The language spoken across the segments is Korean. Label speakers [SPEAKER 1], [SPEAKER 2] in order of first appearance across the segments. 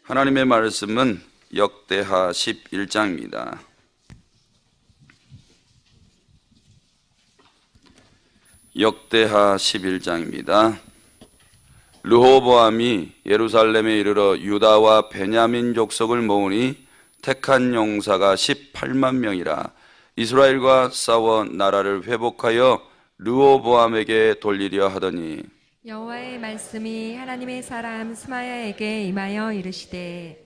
[SPEAKER 1] 하나님의 말씀은 역대하 11장입니다. 역대하 11장입니다. 르호보암이 예루살렘에 이르러 유다와 베냐민 족속을 모으니 택한 용사가 18만 명이라. 이스라엘과 싸워 나라를 회복하여 르호보암에게 돌리려 하더니
[SPEAKER 2] 여호와의 말씀이 하나님의 사람 스마야에게 임하여 이르시되,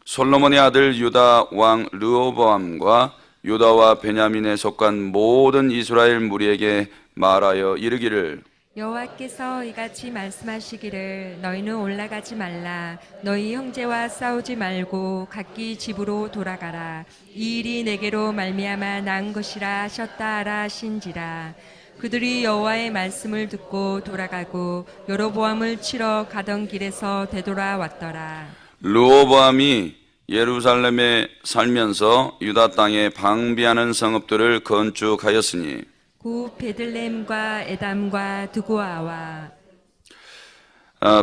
[SPEAKER 1] 솔로몬의 아들 유다 왕 르호보암과 유다와 베냐민에 속한 모든 이스라엘 무리에게 말하여 이르기를,
[SPEAKER 2] 여호와께서 이같이 말씀하시기를, 너희는 올라가지 말라. 너희 형제와 싸우지 말고 각기 집으로 돌아가라. 이 일이 내게로 말미암아 난 것이라 하셨다 하라 하신지라. 그들이 여호와의 말씀을 듣고 돌아가고 여로보암을 치러 가던 길에서 되돌아왔더라.
[SPEAKER 1] 르호보암이 예루살렘에 살면서 유다 땅에 방비하는 성읍들을 건축하였으니
[SPEAKER 2] 구 베들레헴과 에담과 드고아와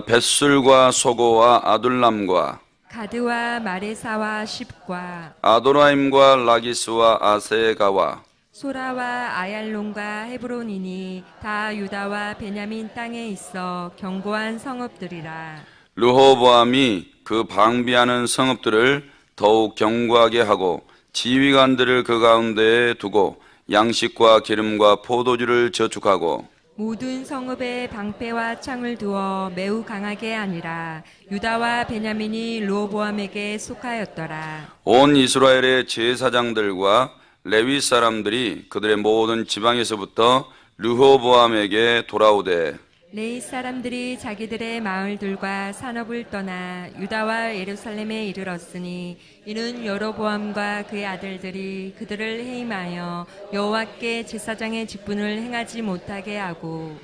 [SPEAKER 1] 벳술과 소고와 아둘람과
[SPEAKER 2] 가드와 마레사와 십과
[SPEAKER 1] 아도라임과 라기스와 아세가와
[SPEAKER 2] 소라와 아얄론과 헤브론이니 다 유다와 베냐민 땅에 있어 견고한 성읍들이라.
[SPEAKER 1] 르호보암이 그 방비하는 성읍들을 더욱 견고하게 하고 지휘관들을 그 가운데에 두고 양식과 기름과 포도주를 저축하고
[SPEAKER 2] 모든 성읍에 방패와 창을 두어 매우 강하게 하니라. 유다와 베냐민이 르호보암에게 속하였더라.
[SPEAKER 1] 온 이스라엘의 제사장들과 레위 사람들이 그들의 모든 지방에서부터 르호보암에게 돌아오되
[SPEAKER 2] 레위 사람들이 자기들의 마을들과 산업을 떠나 유다와 예루살렘에 이르렀으니 이는 여로보암과 그의 아들들이 그들을 해임하여 여호와께 제사장의 직분을 행하지 못하게 하고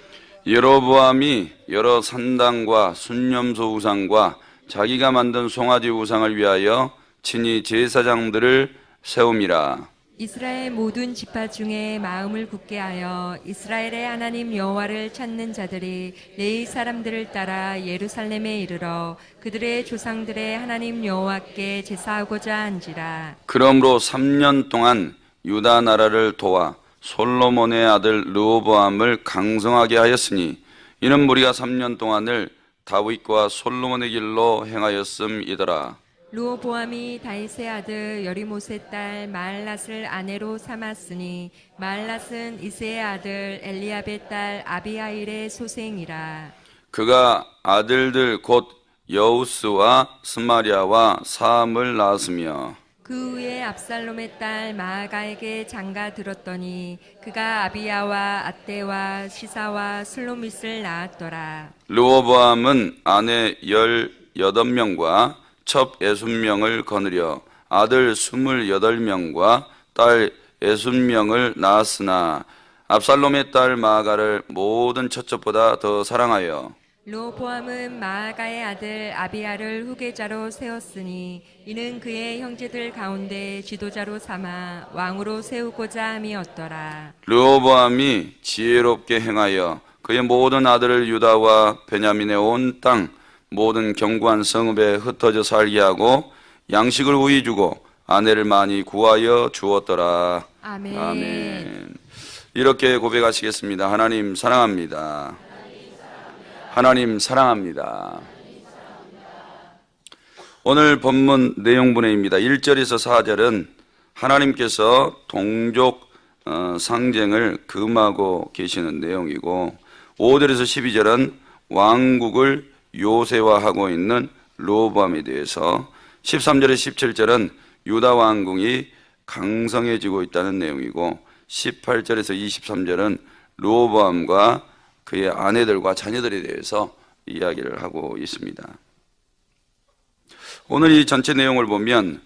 [SPEAKER 1] 여로보암이 여러 산당과 순념소 우상과 자기가 만든 송아지 우상을 위하여 친히 제사장들을 세움이라.
[SPEAKER 2] 이스라엘 모든 지파 중에 마음을 굳게 하여 이스라엘의 하나님 여호와를 찾는 자들이 레위 사람들을 따라 예루살렘에 이르러 그들의 조상들의 하나님 여호와께 제사하고자 한지라.
[SPEAKER 1] 그러므로 3년 동안 유다 나라를 도와 솔로몬의 아들 르호보암을 강성하게 하였으니 이는 무리가 3년 동안을 다윗과 솔로몬의 길로 행하였음이더라.
[SPEAKER 2] 르호보암이 다윗의 아들 여리못의 딸 마알랏을 아내로 삼았으니 마알랏은 이새의 아들 엘리압의 딸 아비하일의 소생이라.
[SPEAKER 1] 그가 아들들 곧 여우스와 스마리아와 사암을 낳았으며
[SPEAKER 2] 그 후에 압살롬의 딸 마아가에게 장가 들었더니 그가 아비야와 아떼와 시사와 슬로밋을 낳았더라.
[SPEAKER 1] 르호보암은 아내 18명과 첩 60명을 거느려 아들 28명과 딸 60명을 낳았으나 압살롬의 딸 마아가를 모든 첫째보다 더 사랑하여
[SPEAKER 2] 르호보암은 마아가의 아들 아비야를 후계자로 세웠으니 이는 그의 형제들 가운데 지도자로 삼아 왕으로 세우고자 함이었더라.
[SPEAKER 1] 르호보암이 지혜롭게 행하여 그의 모든 아들을 유다와 베냐민의 온 땅 모든 견고한 성읍에 흩어져 살게 하고 양식을 우이 주고 아내를 많이 구하여 주었더라.
[SPEAKER 2] 아멘.
[SPEAKER 1] 아멘. 이렇게 고백하시겠습니다. 하나님 사랑합니다. 하나님 사랑합니다. 오늘 본문 내용분해입니다. 1절에서 4절은 하나님께서 동족 상쟁을 금하고 계시는 내용이고 5절에서 12절은 왕국을 요새화하고 있는 르호보암에 대해서 13절에서 17절은 유다 왕궁이 강성해지고 있다는 내용이고 18절에서 23절은 르호보암과 그의 아내들과 자녀들에 대해서 이야기를 하고 있습니다. 오늘 이 전체 내용을 보면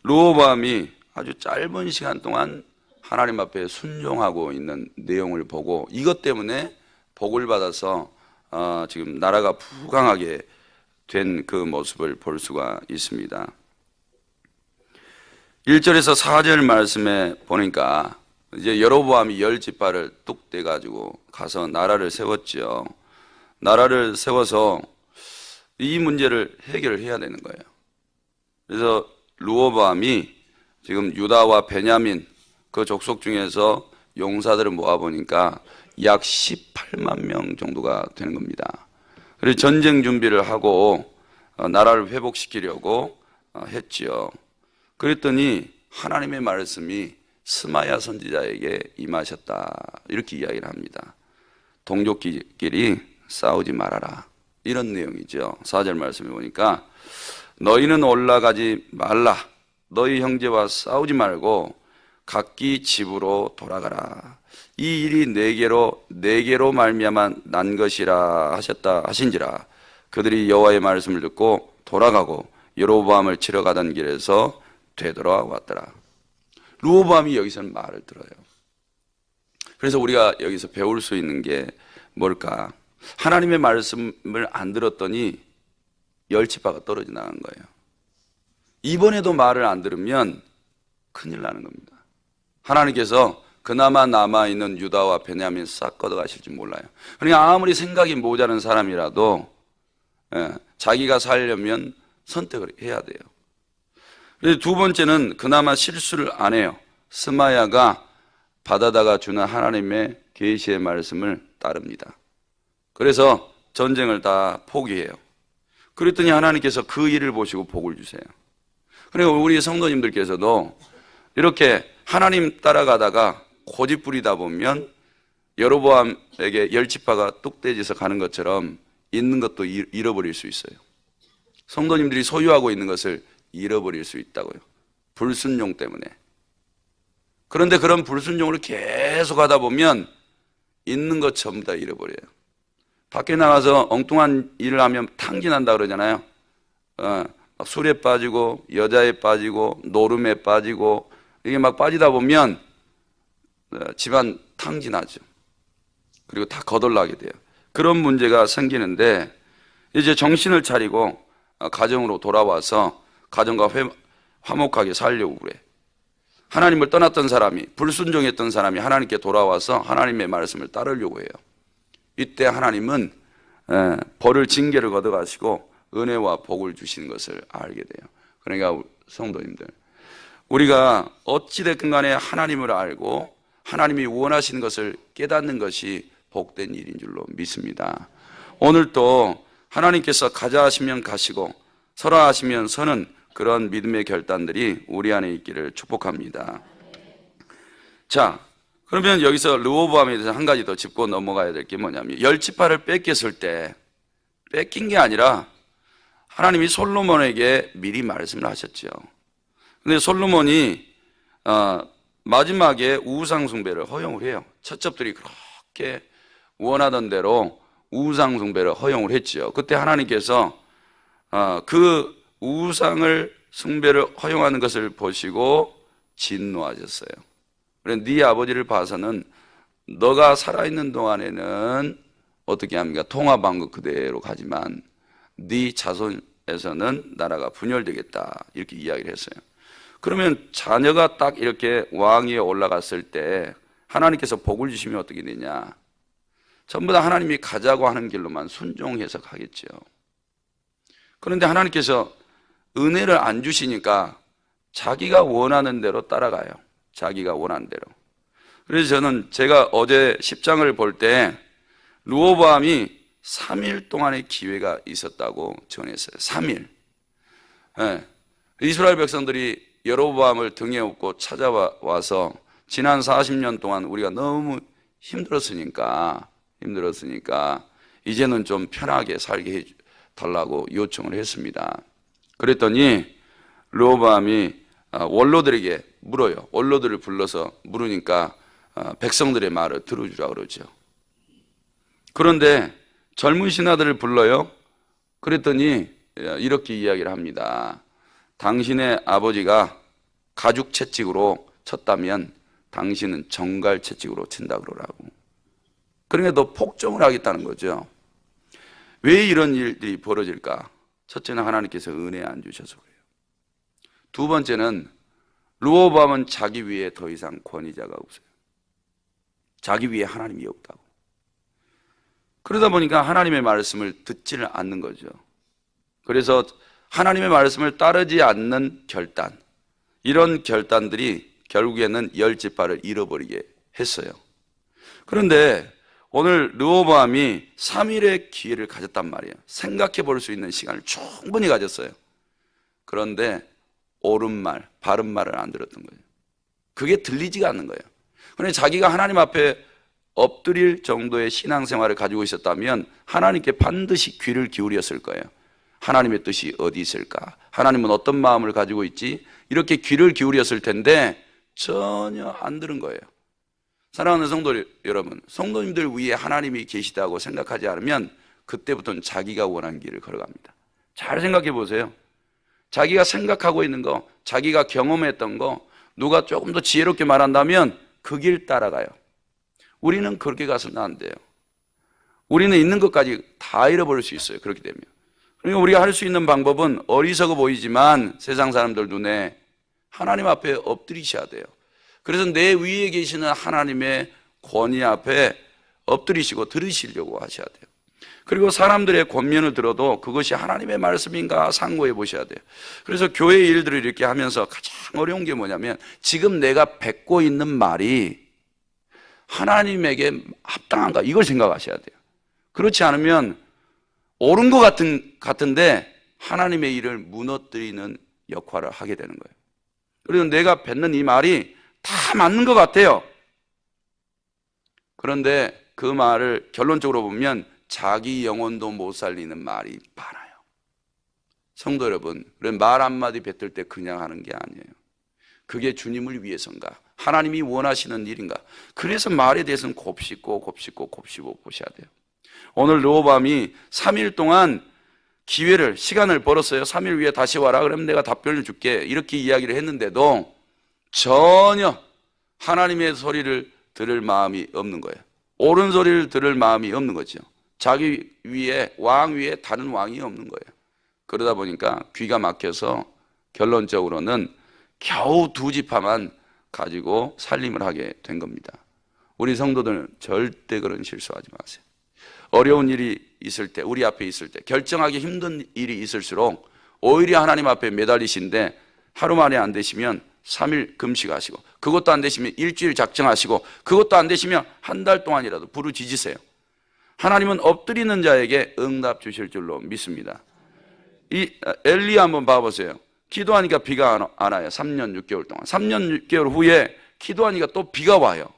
[SPEAKER 1] 르호보암이 아주 짧은 시간 동안 하나님 앞에 순종하고 있는 내용을 보고 이것 때문에 복을 받아서 지금 나라가 부강하게 된 그 모습을 볼 수가 있습니다. 1절에서 4절 말씀에 보니까 이제 여로보암이 10지파를 뚝 떼가지고 가서 나라를 세웠죠. 나라를 세워서 이 문제를 해결해야 되는 거예요. 그래서 르호보암이 지금 유다와 베냐민 그 족속 중에서 용사들을 모아보니까 약 18만 명 정도가 되는 겁니다. 그래서 전쟁 준비를 하고 나라를 회복시키려고 했지요. 그랬더니 하나님의 말씀이 스마야 선지자에게 임하셨다, 이렇게 이야기를 합니다. 동족끼리 싸우지 말아라, 이런 내용이죠. 4절 말씀에 보니까 너희는 올라가지 말라, 너희 형제와 싸우지 말고 각기 집으로 돌아가라. 이 일이 내게로 말미암아 난 것이라 하신지라. 그들이 여호와의 말씀을 듣고 돌아가고 여로보암을 치러 가던 길에서 되돌아왔더라. 르호보암이 여기서는 말을 들어요. 그래서 우리가 여기서 배울 수 있는 게 뭘까? 하나님의 말씀을 안 들었더니 열치파가 떨어져 나간 거예요. 이번에도 말을 안 들으면 큰일 나는 겁니다. 하나님께서 그나마 남아있는 유다와 베냐민 싹 걷어가실지 몰라요. 그러니까 아무리 생각이 모자란 사람이라도 자기가 살려면 선택을 해야 돼요. 그래서 두 번째는 그나마 실수를 안 해요. 스마야가 받아다가 주는 하나님의 계시의 말씀을 따릅니다. 그래서 전쟁을 다 포기해요. 그랬더니 하나님께서 그 일을 보시고 복을 주세요. 그리고 우리 성도님들께서도 이렇게 하나님 따라가다가 고집 부리다 보면 여로보암에게 열지파가 뚝대지서 가는 것처럼 있는 것도 잃어버릴 수 있어요. 성도님들이 소유하고 있는 것을 잃어버릴 수 있다고요. 불순종 때문에. 그런데 그런 불순종을 계속 하다 보면 있는 것 전부 다 잃어버려요. 밖에 나가서 엉뚱한 일을 하면 탕진한다 그러잖아요. 술에 빠지고 여자에 빠지고 노름에 빠지고 이게 막 빠지다 보면 집안 탕진하죠. 그리고 다 거덜나게 돼요. 그런 문제가 생기는데 이제 정신을 차리고 가정으로 돌아와서 가정과 화목하게 살려고 그래. 하나님을 떠났던 사람이, 불순종했던 사람이 하나님께 돌아와서 하나님의 말씀을 따르려고 해요. 이때 하나님은 벌을, 징계를 걷어가시고 은혜와 복을 주시는 것을 알게 돼요. 그러니까 성도님들, 우리가 어찌됐든 간에 하나님을 알고 하나님이 원하시는 것을 깨닫는 것이 복된 일인 줄로 믿습니다. 오늘도 하나님께서 가자 하시면 가시고 서라 하시면 서는 그런 믿음의 결단들이 우리 안에 있기를 축복합니다. 자, 그러면 여기서 르호보암에 대해서 한 가지 더 짚고 넘어가야 될 게 뭐냐면, 열지파를 뺏겼을 때 뺏긴 게 아니라 하나님이 솔로몬에게 미리 말씀을 하셨죠. 근데 솔로몬이 마지막에 우상 숭배를 허용을 해요. 처첩들이 그렇게 원하던 대로 우상 숭배를 허용을 했죠. 그때 하나님께서 그 우상을 숭배를 허용하는 것을 보시고 진노하셨어요. 그래서 네 아버지를 봐서는 너가 살아있는 동안에는 어떻게 합니까? 통화방국 그대로 가지만 네 자손에서는 나라가 분열되겠다, 이렇게 이야기를 했어요. 그러면 자녀가 딱 이렇게 왕위에 올라갔을 때 하나님께서 복을 주시면 어떻게 되냐? 전부 다 하나님이 가자고 하는 길로만 순종해서 가겠죠. 그런데 하나님께서 은혜를 안 주시니까 자기가 원하는 대로 따라가요. 자기가 원하는 대로. 그래서 저는 제가 어제 10장을 볼 때 르호보암이 3일 동안의 기회가 있었다고 전했어요. 3일. 이스라엘 백성들이 여로보암을 등에 업고 찾아와서 지난 40년 동안 우리가 너무 힘들었으니까 이제는 좀 편하게 살게 해달라고 요청을 했습니다. 그랬더니 르호보암이 원로들에게 물어요. 원로들을 불러서 물으니까 백성들의 말을 들어주라 그러죠. 그런데 젊은 신하들을 불러요. 그랬더니 이렇게 이야기를 합니다. 당신의 아버지가 가죽 채찍으로 쳤다면 당신은 정갈 채찍으로 친다 그러라고. 그러니까 너 폭정을 하겠다는 거죠. 왜 이런 일들이 벌어질까? 첫째는 하나님께서 은혜 안 주셔서 그래요. 두 번째는 르호보암은 자기 위에 더 이상 권위자가 없어요. 자기 위에 하나님이 없다고. 그러다 보니까 하나님의 말씀을 듣지를 않는 거죠. 그래서 하나님의 말씀을 따르지 않는 결단, 이런 결단들이 결국에는 열 지파를 잃어버리게 했어요. 그런데 오늘 르호보암이 3일의 기회를 가졌단 말이에요. 생각해 볼 수 있는 시간을 충분히 가졌어요. 그런데 옳은 말, 바른 말을 안 들었던 거예요. 그게 들리지가 않는 거예요. 그런데 자기가 하나님 앞에 엎드릴 정도의 신앙생활을 가지고 있었다면 하나님께 반드시 귀를 기울였을 거예요. 하나님의 뜻이 어디 있을까? 하나님은 어떤 마음을 가지고 있지? 이렇게 귀를 기울였을 텐데 전혀 안 들은 거예요. 사랑하는 성도 여러분, 성도님들 위에 하나님이 계시다고 생각하지 않으면 그때부터는 자기가 원하는 길을 걸어갑니다. 잘 생각해 보세요. 자기가 생각하고 있는 거, 자기가 경험했던 거, 누가 조금 더 지혜롭게 말한다면 그 길 따라가요. 우리는 그렇게 가서는 안 돼요. 우리는 있는 것까지 다 잃어버릴 수 있어요. 그렇게 되면. 그러니까 우리가 할 수 있는 방법은 어리석어 보이지만 세상 사람들 눈에 하나님 앞에 엎드리셔야 돼요. 그래서 내 위에 계시는 하나님의 권위 앞에 엎드리시고 들으시려고 하셔야 돼요. 그리고 사람들의 권면을 들어도 그것이 하나님의 말씀인가 상고해 보셔야 돼요. 그래서 교회 일들을 이렇게 하면서 가장 어려운 게 뭐냐면 지금 내가 뱉고 있는 말이 하나님에게 합당한가 이걸 생각하셔야 돼요. 그렇지 않으면 옳은 것 같은데 하나님의 일을 무너뜨리는 역할을 하게 되는 거예요. 그래서 내가 뱉는 이 말이 다 맞는 것 같아요. 그런데 그 말을 결론적으로 보면 자기 영혼도 못 살리는 말이 많아요. 성도 여러분, 말 한마디 뱉을 때 그냥 하는 게 아니에요. 그게 주님을 위해서인가? 하나님이 원하시는 일인가? 그래서 말에 대해서는 곱씹고 보셔야 돼요. 오늘 르호보암이 3일 동안 시간을 벌었어요. 3일 후에 다시 와라. 그러면 내가 답변을 줄게. 이렇게 이야기를 했는데도 전혀 하나님의 소리를 들을 마음이 없는 거예요. 옳은 소리를 들을 마음이 없는 거죠. 자기 위에, 왕 위에 다른 왕이 없는 거예요. 그러다 보니까 귀가 막혀서 결론적으로는 겨우 2지파만 가지고 살림을 하게 된 겁니다. 우리 성도들은 절대 그런 실수하지 마세요. 어려운 일이 있을 때, 우리 앞에 있을 때, 결정하기 힘든 일이 있을수록 오히려 하나님 앞에 매달리신데 하루 만에 안 되시면 3일 금식하시고, 그것도 안 되시면 일주일 작정하시고, 그것도 안 되시면 한 달 동안이라도 부르짖으세요. 하나님은 엎드리는 자에게 응답 주실 줄로 믿습니다. 이 엘리야 한번 봐보세요. 기도하니까 비가 안 와요. 3년 6개월 동안. 3년 6개월 후에 기도하니까 또 비가 와요.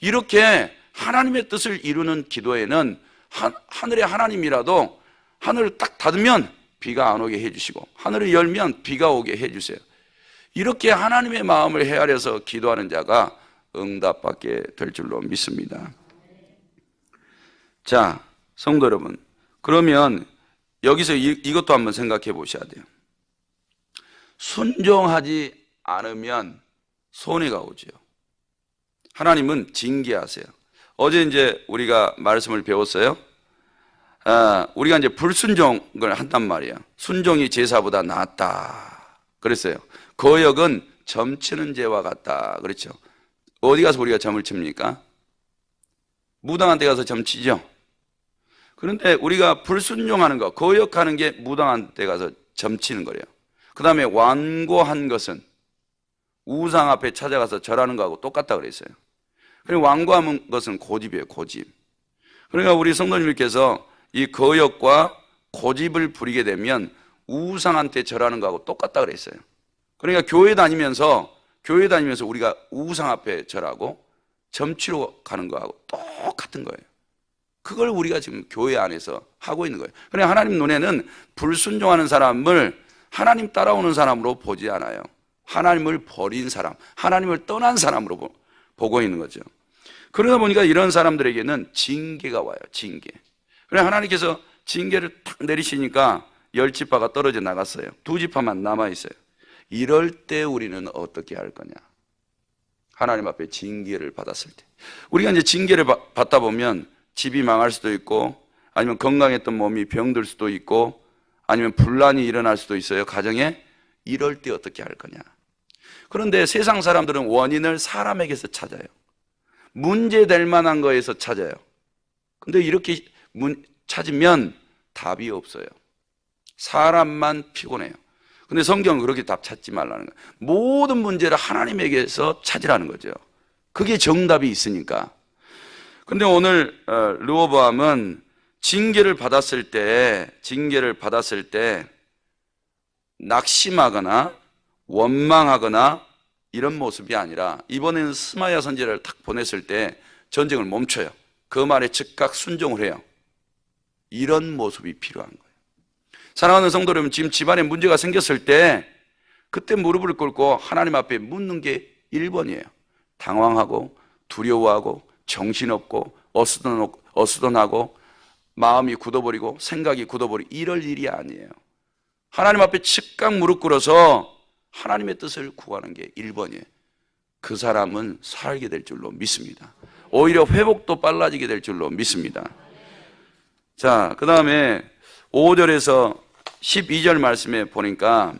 [SPEAKER 1] 이렇게 하나님의 뜻을 이루는 기도에는 하늘의 하나님이라도 하늘을 딱 닫으면 비가 안 오게 해주시고 하늘을 열면 비가 오게 해주세요. 이렇게 하나님의 마음을 헤아려서 기도하는 자가 응답받게 될 줄로 믿습니다. 자, 성도 여러분, 그러면 여기서 이것도 한번 생각해 보셔야 돼요. 순종하지 않으면 손해가 오죠. 하나님은 징계하세요. 어제 이제 우리가 말씀을 배웠어요. 우리가 이제 불순종을 한단 말이에요. 순종이 제사보다 낫다 그랬어요. 거역은 점치는 죄와 같다 그렇죠. 어디 가서 우리가 점을 칩니까? 무당한 데 가서 점치죠. 그런데 우리가 불순종하는 거, 거역하는 게 무당한 데 가서 점치는 거래요. 그 다음에 완고한 것은 우상 앞에 찾아가서 절하는 거하고 똑같다 그랬어요. 그리고 완고한 것은 고집이에요, 고집. 그러니까 우리 성도님께서 이 거역과 고집을 부리게 되면 우상한테 절하는 거하고 똑같다 그랬어요. 그러니까 교회 다니면서 우리가 우상 앞에 절하고 점치러 가는 거하고 똑같은 거예요. 그걸 우리가 지금 교회 안에서 하고 있는 거예요. 그러니까 하나님 눈에는 불순종하는 사람을 하나님 따라오는 사람으로 보지 않아요. 하나님을 버린 사람, 하나님을 떠난 사람으로 보고 있는 거죠. 그러다 보니까 이런 사람들에게는 징계가 와요. 징계. 그래서 하나님께서 징계를 탁 내리시니까 10지파가 떨어져 나갔어요. 2지파만 남아있어요. 이럴 때 우리는 어떻게 할 거냐? 하나님 앞에 징계를 받았을 때, 우리가 이제 징계를 받다 보면 집이 망할 수도 있고, 아니면 건강했던 몸이 병들 수도 있고, 아니면 분란이 일어날 수도 있어요, 가정에. 이럴 때 어떻게 할 거냐? 그런데 세상 사람들은 원인을 사람에게서 찾아요. 문제될 만한 거에서 찾아요. 근데 이렇게 찾으면 답이 없어요. 사람만 피곤해요. 근데 성경은 그렇게 답 찾지 말라는 거예요. 모든 문제를 하나님에게서 찾으라는 거죠. 그게 정답이 있으니까. 근데 오늘 르호보암은 징계를 받았을 때 낙심하거나 원망하거나 이런 모습이 아니라 이번에는 스마야 선지자를 탁 보냈을 때 전쟁을 멈춰요. 그 말에 즉각 순종을 해요. 이런 모습이 필요한 거예요. 사랑하는 성도 여러분, 지금 집안에 문제가 생겼을 때 그때 무릎을 꿇고 하나님 앞에 묻는 게 1번이에요. 당황하고 두려워하고 정신없고 어수선하고 마음이 굳어버리고 생각이 굳어버리고 이럴 일이 아니에요. 하나님 앞에 즉각 무릎 꿇어서 하나님의 뜻을 구하는 게 1번이에요. 그 사람은 살게 될 줄로 믿습니다. 오히려 회복도 빨라지게 될 줄로 믿습니다. 자, 그 다음에 5절에서 12절 말씀에 보니까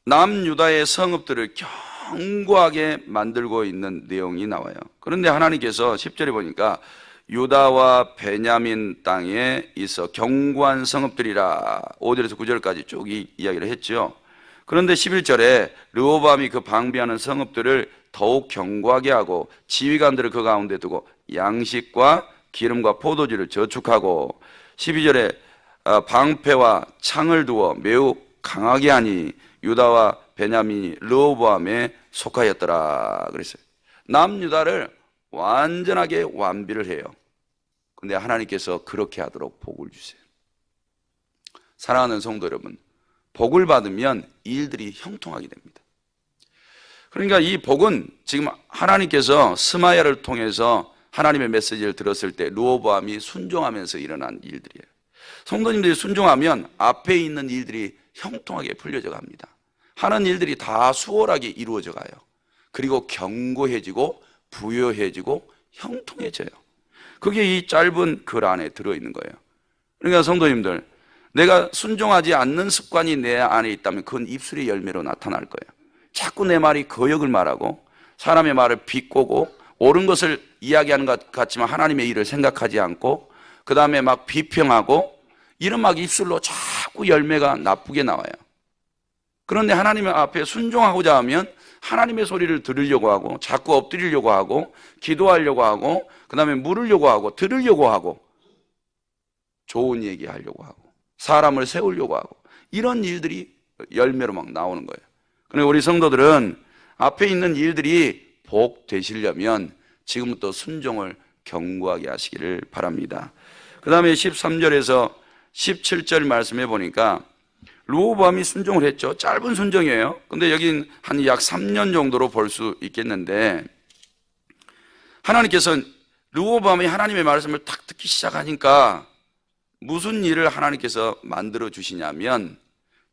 [SPEAKER 1] 남유다의 성읍들을 견고하게 만들고 있는 내용이 나와요. 그런데 하나님께서 10절에 보니까 유다와 베냐민 땅에 있어 견고한 성읍들이라 5절에서 9절까지 쭉 이야기를 했죠. 그런데 11절에 르호보암이 그 방비하는 성읍들을 더욱 견고하게 하고 지휘관들을 그 가운데 두고 양식과 기름과 포도주를 저축하고 12절에 방패와 창을 두어 매우 강하게 하니 유다와 베냐민이 르호보암에 속하였더라 그랬어요. 남유다를 완전하게 완비를 해요. 근데 하나님께서 그렇게 하도록 복을 주세요. 사랑하는 성도 여러분, 복을 받으면 일들이 형통하게 됩니다. 그러니까 이 복은 지금 하나님께서 스마야를 통해서 하나님의 메시지를 들었을 때 르호보암이 순종하면서 일어난 일들이에요. 성도님들이 순종하면 앞에 있는 일들이 형통하게 풀려져 갑니다. 하는 일들이 다 수월하게 이루어져 가요. 그리고 견고해지고 부여해지고 형통해져요. 그게 이 짧은 글 안에 들어있는 거예요. 그러니까 성도님들, 내가 순종하지 않는 습관이 내 안에 있다면 그건 입술의 열매로 나타날 거예요. 자꾸 내 말이 거역을 말하고 사람의 말을 비꼬고 옳은 것을 이야기하는 것 같지만 하나님의 일을 생각하지 않고 그 다음에 막 비평하고 이런 막 입술로 자꾸 열매가 나쁘게 나와요. 그런데 하나님 앞에 순종하고자 하면 하나님의 소리를 들으려고 하고 자꾸 엎드리려고 하고 기도하려고 하고 그 다음에 물으려고 하고 들으려고 하고 좋은 얘기하려고 하고 사람을 세우려고 하고 이런 일들이 열매로 막 나오는 거예요. 그런데 우리 성도들은 앞에 있는 일들이 복 되시려면 지금부터 순종을 견고하게 하시기를 바랍니다. 그 다음에 13절에서 17절 말씀해 보니까 르호보암이 순종을 했죠. 짧은 순종이에요. 근데 여긴 한 약 3년 정도로 볼 수 있겠는데 하나님께서 르호보암이 하나님의 말씀을 탁 듣기 시작하니까 무슨 일을 하나님께서 만들어 주시냐면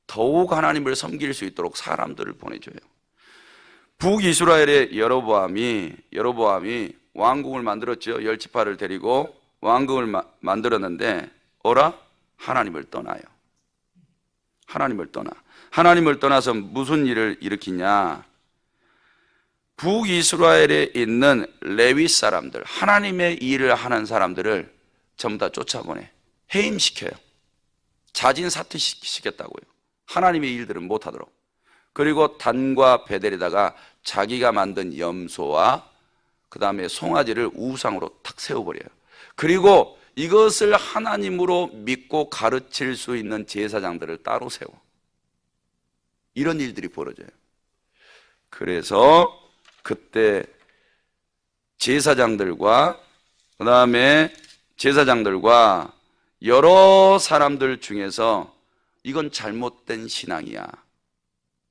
[SPEAKER 1] 더욱 하나님을 섬길 수 있도록 사람들을 보내줘요. 북이스라엘의 여로보암이 왕궁을 만들었죠. 10지파를 데리고 왕궁을 만들었는데 하나님을 떠나요. 하나님을 떠나서 무슨 일을 일으키냐? 북이스라엘에 있는 레위 사람들, 하나님의 일을 하는 사람들을 전부 다 쫓아보내 해임시켜요. 자진 사퇴시켰다고요. 하나님의 일들은 못하도록. 그리고 단과 베델에다가 자기가 만든 염소와 그 다음에 송아지를 우상으로 탁 세워버려요. 그리고 이것을 하나님으로 믿고 가르칠 수 있는 제사장들을 따로 세워. 이런 일들이 벌어져요. 그래서 그때 제사장들과 여러 사람들 중에서 이건 잘못된 신앙이야,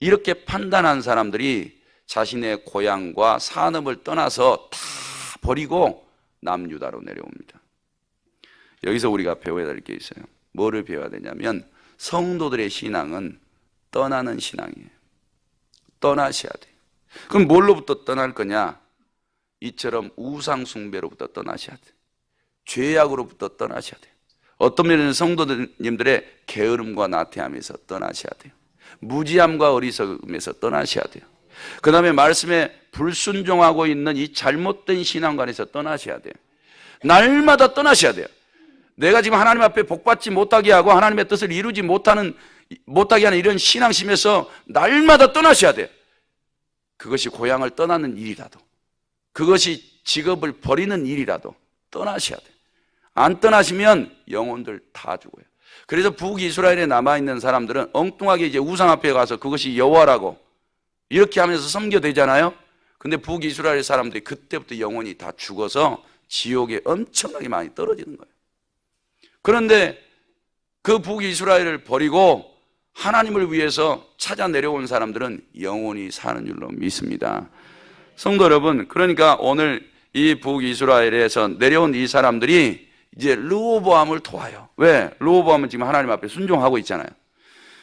[SPEAKER 1] 이렇게 판단한 사람들이 자신의 고향과 산업을 떠나서 다 버리고 남유다로 내려옵니다. 여기서 우리가 배워야 될 게 있어요. 뭐를 배워야 되냐면 성도들의 신앙은 떠나는 신앙이에요. 떠나셔야 돼요. 그럼 뭘로부터 떠날 거냐? 이처럼 우상 숭배로부터 떠나셔야 돼요. 죄악으로부터 떠나셔야 돼요. 어떤 면에는 성도님들의 게으름과 나태함에서 떠나셔야 돼요. 무지함과 어리석음에서 떠나셔야 돼요. 그 다음에 말씀에 불순종하고 있는 이 잘못된 신앙관에서 떠나셔야 돼요. 날마다 떠나셔야 돼요. 내가 지금 하나님 앞에 복받지 못하게 하고 하나님의 뜻을 이루지 못하게 하는 이런 신앙심에서 날마다 떠나셔야 돼요. 그것이 고향을 떠나는 일이라도, 그것이 직업을 버리는 일이라도 떠나셔야 돼요. 안 떠나시면 영혼들 다 죽어요. 그래서 북이스라엘에 남아있는 사람들은 엉뚱하게 이제 우상 앞에 가서 그것이 여호와라고 이렇게 하면서 섬겨대잖아요. 근데 북이스라엘 사람들이 그때부터 영혼이 다 죽어서 지옥에 엄청나게 많이 떨어지는 거예요. 그런데 그 북이스라엘을 버리고 하나님을 위해서 찾아 내려온 사람들은 영원히 사는 줄로 믿습니다. 성도 여러분, 그러니까 오늘 이 북이스라엘에서 내려온 이 사람들이 이제 르호보암을 도와요. 왜? 르호보암은 지금 하나님 앞에 순종하고 있잖아요.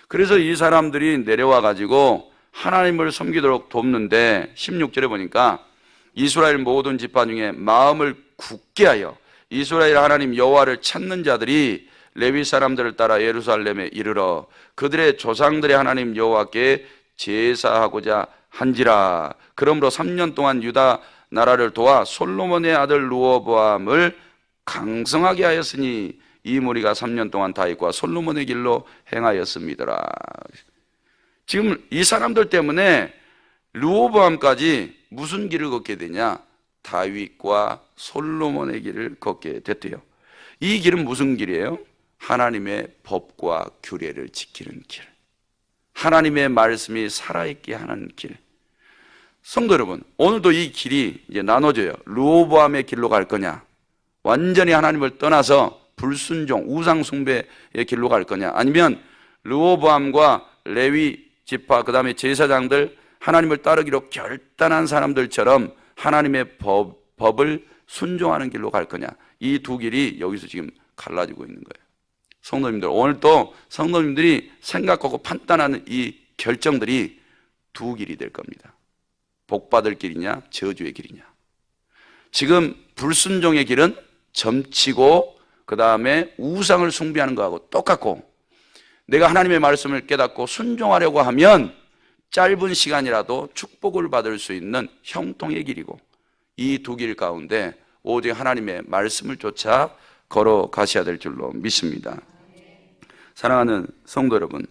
[SPEAKER 1] 그래서 이 사람들이 내려와 가지고 하나님을 섬기도록 돕는데 16절에 보니까 이스라엘 모든 지파 중에 마음을 굳게 하여 이스라엘 하나님 여호와를 찾는 자들이 레위 사람들을 따라 예루살렘에 이르러 그들의 조상들의 하나님 여호와께 제사하고자 한지라. 그러므로 3년 동안 유다 나라를 도와 솔로몬의 아들 르호보암을 강성하게 하였으니 이 무리가 3년 동안 다윗과 솔로몬의 길로 행하였습니다라. 지금 이 사람들 때문에 르호보암까지 무슨 길을 걷게 되냐? 다윗과 솔로몬의 길을 걷게 됐대요. 이 길은 무슨 길이에요? 하나님의 법과 규례를 지키는 길, 하나님의 말씀이 살아있게 하는 길. 성도 여러분, 오늘도 이 길이 이제 나눠져요. 르호보암의 길로 갈 거냐, 완전히 하나님을 떠나서 불순종, 우상 숭배의 길로 갈 거냐, 아니면 르호보암과 레위 지파, 그 다음에 제사장들, 하나님을 따르기로 결단한 사람들처럼 하나님의 법을 순종하는 길로 갈 거냐. 이 두 길이 여기서 지금 갈라지고 있는 거예요. 성도님들, 오늘 또 성도님들이 생각하고 판단하는 이 결정들이 두 길이 될 겁니다. 복받을 길이냐, 저주의 길이냐. 지금 불순종의 길은 점치고 그 다음에 우상을 숭배하는 거하고 똑같고, 내가 하나님의 말씀을 깨닫고 순종하려고 하면 짧은 시간이라도 축복을 받을 수 있는 형통의 길이고, 이 두 길 가운데 오직 하나님의 말씀을 쫓아 걸어가셔야 될 줄로 믿습니다. 사랑하는 성도 여러분,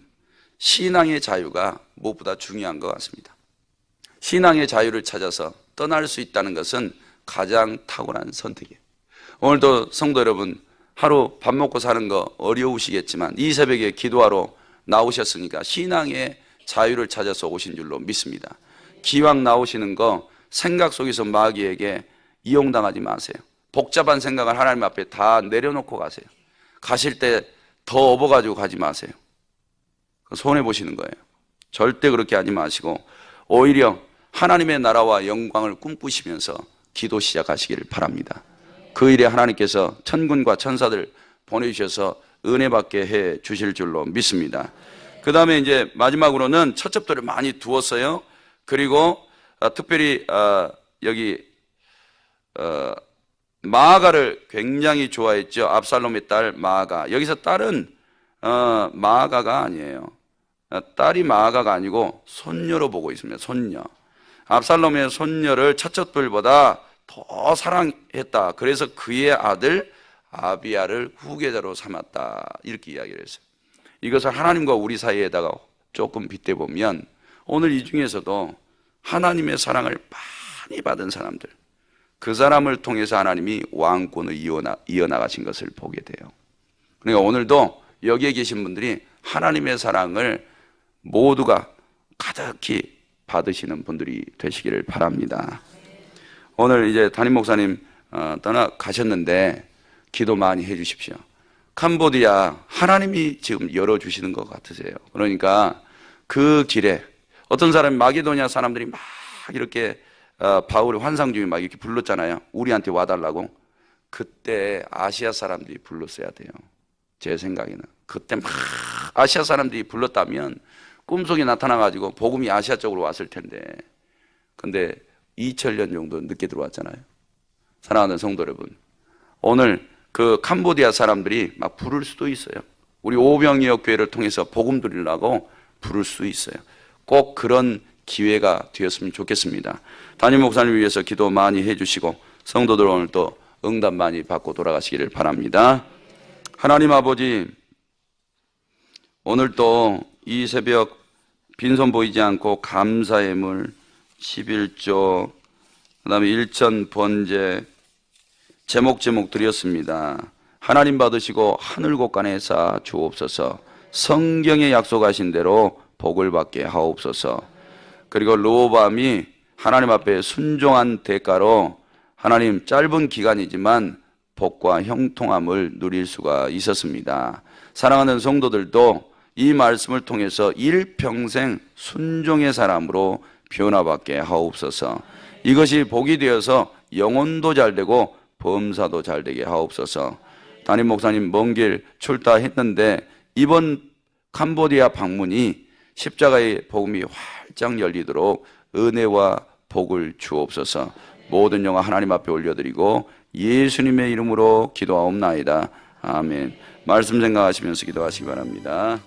[SPEAKER 1] 신앙의 자유가 무엇보다 중요한 것 같습니다. 신앙의 자유를 찾아서 떠날 수 있다는 것은 가장 탁월한 선택이에요. 오늘도 성도 여러분, 하루 밥 먹고 사는 거 어려우시겠지만 이 새벽에 기도하러 나오셨으니까 신앙의 자유를 찾아서 오신 줄로 믿습니다. 기왕 나오시는 거 생각 속에서 마귀에게 이용당하지 마세요. 복잡한 생각을 하나님 앞에 다 내려놓고 가세요. 가실 때 더 업어가지고 가지 마세요. 손해보시는 거예요. 절대 그렇게 하지 마시고 오히려 하나님의 나라와 영광을 꿈꾸시면서 기도 시작하시기를 바랍니다. 그 일에 하나님께서 천군과 천사들 보내주셔서 은혜 받게 해 주실 줄로 믿습니다. 그 다음에 이제 마지막으로는 처첩들을 많이 두었어요. 그리고 특별히 여기 마아가를 굉장히 좋아했죠. 압살롬의 딸 마아가. 여기서 딸은 마아가가 아니에요. 딸이 마아가가 아니고 손녀로 보고 있습니다. 손녀. 압살롬의 손녀를 처첩들보다 더 사랑했다. 그래서 그의 아들 아비야를 후계자로 삼았다. 이렇게 이야기를 했어요. 이것을 하나님과 우리 사이에다가 조금 빗대보면 오늘 이 중에서도 하나님의 사랑을 많이 받은 사람들, 그 사람을 통해서 하나님이 왕권을 이어나가신 것을 보게 돼요. 그러니까 오늘도 여기에 계신 분들이 하나님의 사랑을 모두가 가득히 받으시는 분들이 되시기를 바랍니다. 오늘 이제 담임 목사님 떠나가셨는데 기도 많이 해 주십시오. 캄보디아 하나님이 지금 열어주시는 것 같으세요. 그러니까 그 길에 어떤 사람이 마게도니아 사람들이 막 이렇게 바울의 환상 중에 막 이렇게 불렀잖아요. 우리한테 와달라고. 그때 아시아 사람들이 불렀어야 돼요. 제 생각에는. 그때 막 아시아 사람들이 불렀다면 꿈속에 나타나가지고 복음이 아시아 쪽으로 왔을 텐데. 근데 2000년 정도 늦게 들어왔잖아요. 사랑하는 성도 여러분, 오늘 그 캄보디아 사람들이 막 부를 수도 있어요. 우리 오병이어 교회를 통해서 복음 드리려고 부를 수 있어요. 꼭 그런 기회가 되었으면 좋겠습니다. 담임 목사님 위해서 기도 많이 해주시고 성도들 오늘 또 응답 많이 받고 돌아가시기를 바랍니다. 하나님 아버지, 오늘 또 이 새벽 빈손 보이지 않고 감사의 물 11조, 그 다음에 일천 번제 제목 드렸습니다. 하나님 받으시고 하늘 곳간에 쌓아 주옵소서. 성경에 약속하신 대로 복을 받게 하옵소서. 그리고 르호보암이 하나님 앞에 순종한 대가로 하나님 짧은 기간이지만 복과 형통함을 누릴 수가 있었습니다. 사랑하는 성도들도 이 말씀을 통해서 일평생 순종의 사람으로 변화받게 하옵소서. 이것이 복이 되어서 영혼도 잘 되고 범사도 잘 되게 하옵소서. 담임 목사님 먼 길 출타했는데 이번 캄보디아 방문이 십자가의 복음이 활짝 열리도록 은혜와 복을 주옵소서. 모든 영광 하나님 앞에 올려드리고 예수님의 이름으로 기도하옵나이다. 아멘. 말씀 생각하시면서 기도하시기 바랍니다.